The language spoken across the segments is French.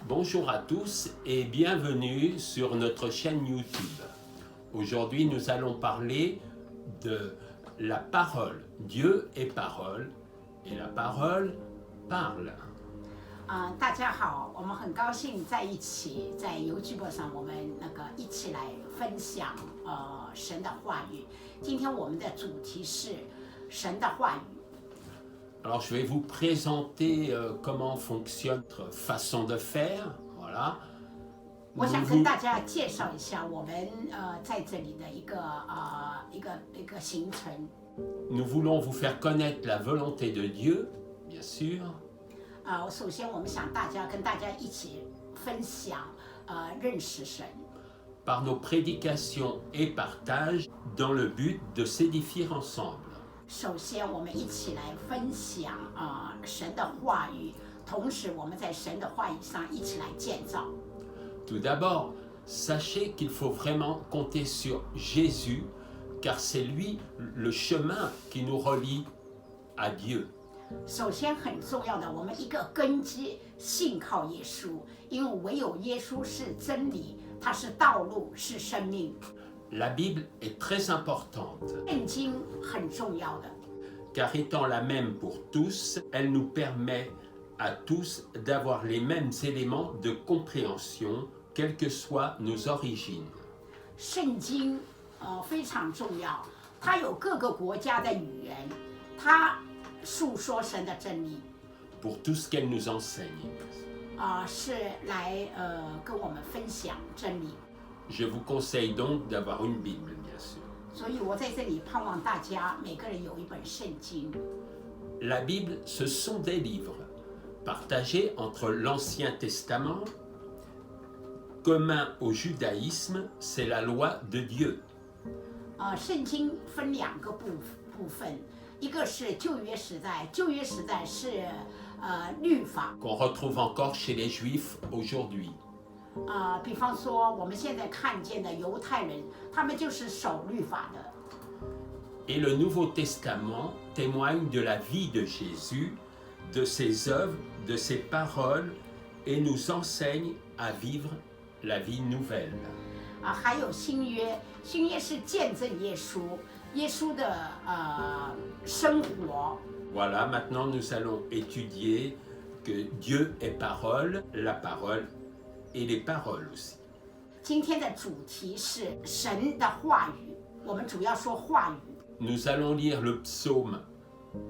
Bonjour à tous et bienvenue sur notre chaîne YouTube. Aujourd'hui, nous allons parler de la parole. Dieu est parole et la parole parle. 大家好，我们很高兴在一起，在 YouTube 上，我们一起来分享神的话语。今天我们的主题是神的话语。Alors, je vais vous présenter comment fonctionne notre façon de faire. Voilà. 我想跟大家介绍一下我们在这里的一个行程。Nous voulons vous faire connaître la volonté de Dieu, bien sûr. 首先我们想跟大家一起分享认识神。Par nos prédications et partages dans le but de s'édifier ensemble. 首先，我们一起来分享神的话语，同时我们在神的话语上一起来建造。Tout d'abord, sachez qu'il faut vraiment compter sur Jésus, car c'est lui le chemin qui nous relie à Dieu. 首先，很重要的，我们一个根基，信靠耶稣，因为唯有耶稣是真理，他是道路，是生命。La Bible est très importante, 圣经很重要的， car étant la même pour tous, elle nous permet à tous d'avoir les mêmes éléments de compréhension, quelles que soient nos origines. 圣经非常重要，它有各个国家的语言，它诉说神的真理。Pour tout ce qu'elle nous enseigne. 是来跟我们分享真理。Je vous conseille donc d'avoir une Bible, bien sûr. 所以我在这里盼望大家每个人有一本圣经。La Bible, ce sont des livres partagés entre l'Ancien Testament, commun au judaïsme, c'est la loi de Dieu. 圣经分两个部分，一个是旧约时代，旧约时代是律法。Qu'on retrouve encore chez les Juifs aujourd'hui. 比方说我们现在看见的犹太人，他们就是守律法的。Et le Nouveau Testament témoigne de la vie de Jésus, de ses œuvres, de ses paroles, et nous enseigne à vivre la vie nouvelle. 还有新约，新约是见证耶稣，耶稣的生活。Voilà, maintenant nous allons étudier que Dieu est parole, la parole et les paroles aussi. 今天的主题是神的话语，我们主要说话语。Nous allons lire le psaume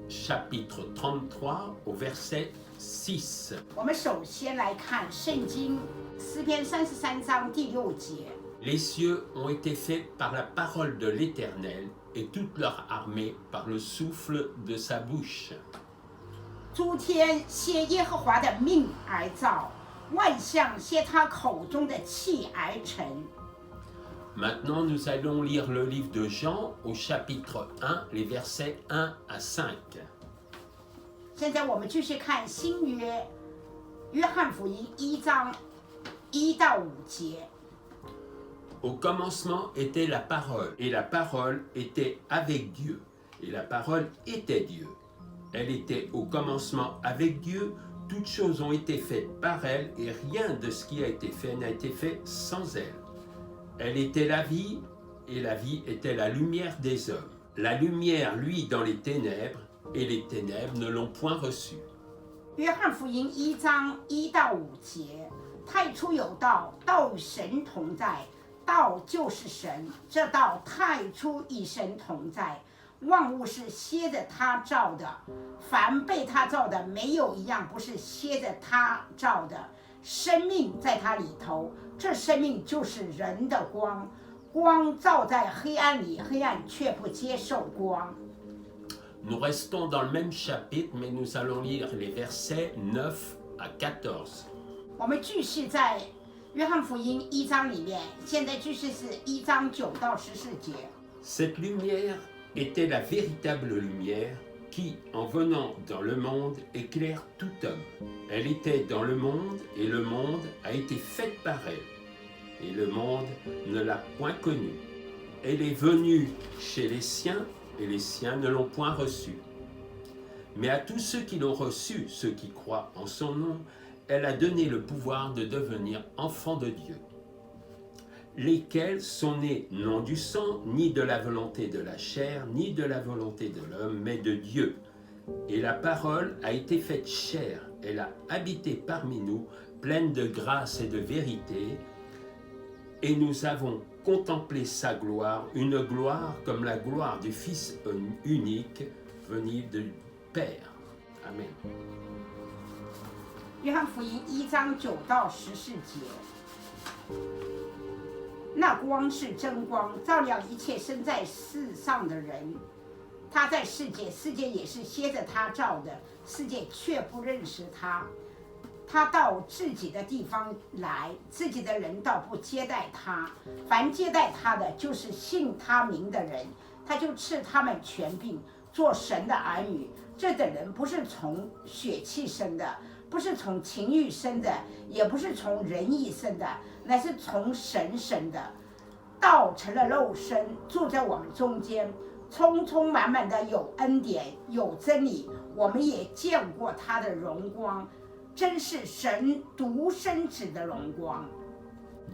chapitre 33 au verset 6. 我们首先来看圣经诗篇33章第6节。Les cieux ont été faits par la parole de l'Éternel et toute leur armée par le souffle de sa bouche. 诸天谢耶和华的命而造，万象谢他口中的气而成。Maintenant, nous allons lire le livre de Jean au chapitre 1, les versets 1 à 5. 现在我们继续看新约约翰福音1章1到5节。Au commencement était la parole, et la parole était avec Dieu, et la parole était Dieu. Elle était au commencement avec Dieu, toutes choses ont été faites par elle, et rien de ce qui a été fait n'a été fait sans elle. Elle était la vie, et la vie était la lumière des hommes. La lumière luit dans les ténèbres, et les ténèbres ne l'ont point reçue. 约翰福音1章1到5节，太初有道，道与神同在，道就是神，这道太初与神同在。万物是歇着他造的，凡被他造的，没有一样不是歇着他造的。生命在他里头，这生命就是人的光，光照在黑暗里，黑暗却不接受光。Nous restons dans le même chapitre, mais nous allons lire les versets 9 à 14. 我们继续在约翰福音1章里面，现在继续是1章9到14节。Cette lumière était la véritable lumière qui, en venant dans le monde, éclaire tout homme. Elle était dans le monde et le monde a été fait par elle. Et le monde ne l'a point connue. Elle est venue chez les siens et les siens ne l'ont point reçue. Mais à tous ceux qui l'ont reçue, ceux qui croient en son nom, elle a donné le pouvoir de devenir enfants de Dieu, lesquels sont nés non du sang, ni de la volonté de la chair, ni de la volonté de l'homme, mais de Dieu. Et la parole a été faite chair, elle a habité parmi nous, pleine de grâce et de vérité, et nous avons contemplé sa gloire, une gloire comme la gloire du Fils unique, venu du Père. Amen. 约翰福音1章9到14节。那光是真光，照亮一切生在世上的人。他在世界，世界也是歇着他照的，世界却不认识他。他到自己的地方来，自己的人倒不接待他。凡接待他的，就是信他名的人，他就赐他们权柄，做神的儿女。这等人不是从血气生的，不是从情欲生的，也不是从人意生的，乃是从神生的。道成了肉身，住在我们中间，充充满满的有恩典，有真理。我们也见过他的荣光，真是神独生子的荣光。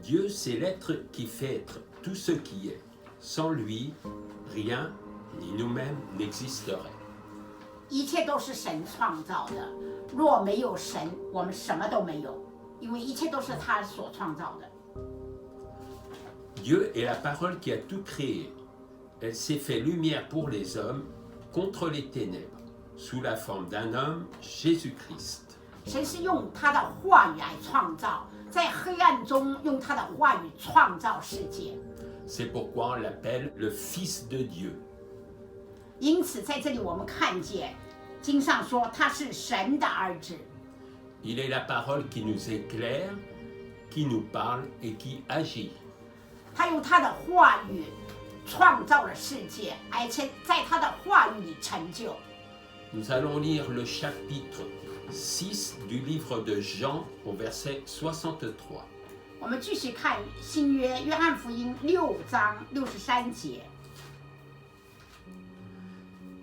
Dieu, c'est l'être qui fait être tout ce qui est. Sans lui, rien, ni nous-mêmes, n'existerait. 一切都是神创造的，若没有神，我们什么都没有，因为一切都是他所创造的。Dieu est la parole qui a tout créé. Elle s'est fait lumière pour les hommes contre les ténèbres, sous la forme d'un homme, Jésus-Christ. 神是用他的话语来创造，在黑暗中用他的话语创造世界。C'est pourquoi on l'appelle le Fils de Dieu. 因此，在这里我们看见，经上说他是神的儿子。Il est la parole qui nous éclaire, qui nous parle et qui agit. 他用他的话语创造了世界，而且在他的话语里成就。Nous allons lire le chapitre 6 du livre de Jean au verset 63. 我们继续看新约约翰福音6章63节。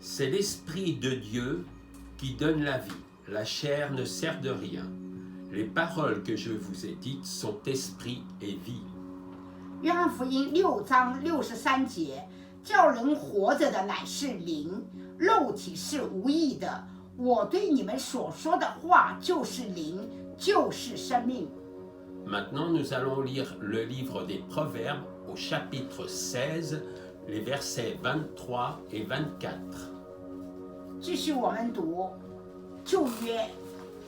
C'est l'Esprit de Dieu qui donne la vie. La chair ne sert de rien. Les paroles que je vous ai dites sont esprit et vie. 约翰福音6章63节，叫人活着的乃是灵，肉体是无益的。我对你们所说的话就是灵，就是生命。Maintenant, nous allons lire le livre des Proverbes au chapitre 16, les versets 23 et 24. 继续我们读旧约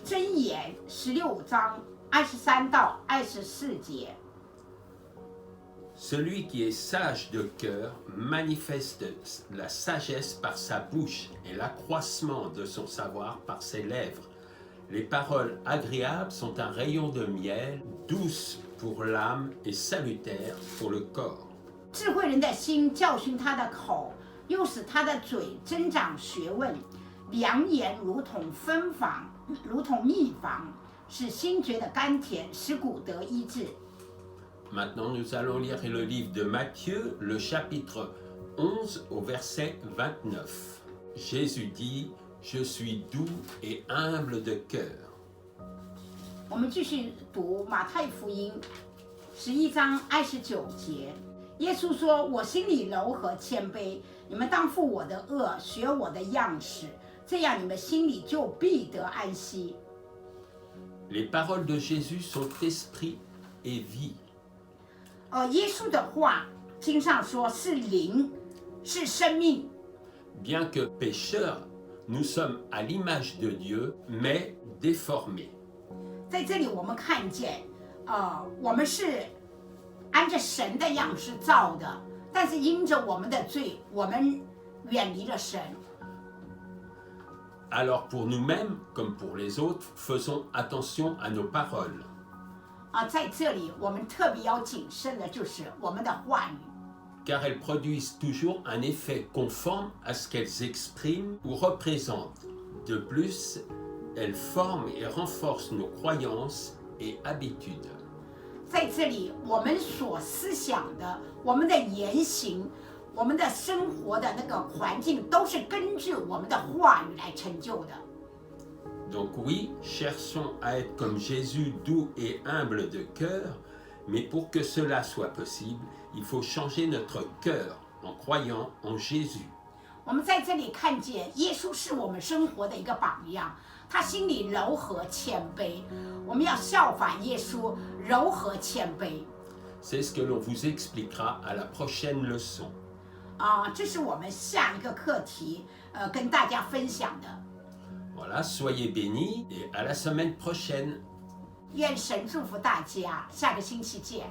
箴言16章23到24节。Celui qui est sage de cœur manifeste la sagesse par sa bouche et l'accroissement de son savoir par ses lèvres. Les paroles agréables sont un rayon de miel, douces pour l'âme et salutaires pour le corps. 智慧人的心教训他的口，又使他的嘴增长学问。良言如同芬芳，如同蜜房，使心觉得甘甜，使骨得医治。Maintenant, nous allons lire le livre de Matthieu, le chapitre 11 au verset 29. Jésus dit, « Je suis doux et humble de cœur. » 我们继续读马太福音11章29节。耶稣说：“我心里柔和谦卑，你们当负我的恶，学我的样式，这样你们心里就必得安息。” Les paroles de Jésus sont esprit et vie. 耶稣的话，经上说是灵，是生命。Bien que pécheurs, nous sommes à l'image de Dieu, mais déformés. 在这里我们看见，我们是按着神的样式造的，但是因着我们的罪，我们远离了神。Alors pour nous-mêmes, comme pour les autres, faisons attention à nos paroles. 在这里我们特别要谨慎的就是我们的话语。Car elles produisent toujours un effet conforme à ce qu'elles expriment ou représentent. De plus, elles forment et renforcent nos croyances et habitudes. 在这里，我们所思想的、我们的言行、我们的生活的那个环境，都是根据我们的话语来成就的。Donc oui, cherchons à être comme Jésus, doux et humble de cœur, mais pour que cela soit possible, il faut changer notre cœur en croyant en Jésus. 我们在这里看见耶稣是我们生活的一个榜样，他心里柔和谦卑，我们要效法耶稣，柔和谦卑。C'est ce que l'on vous expliquera à la prochaine leçon. 这是我们下一个课题，跟大家分享的。Voilà, soyez bénis et à la semaine prochaine. 愿神祝福大家，下个星期见。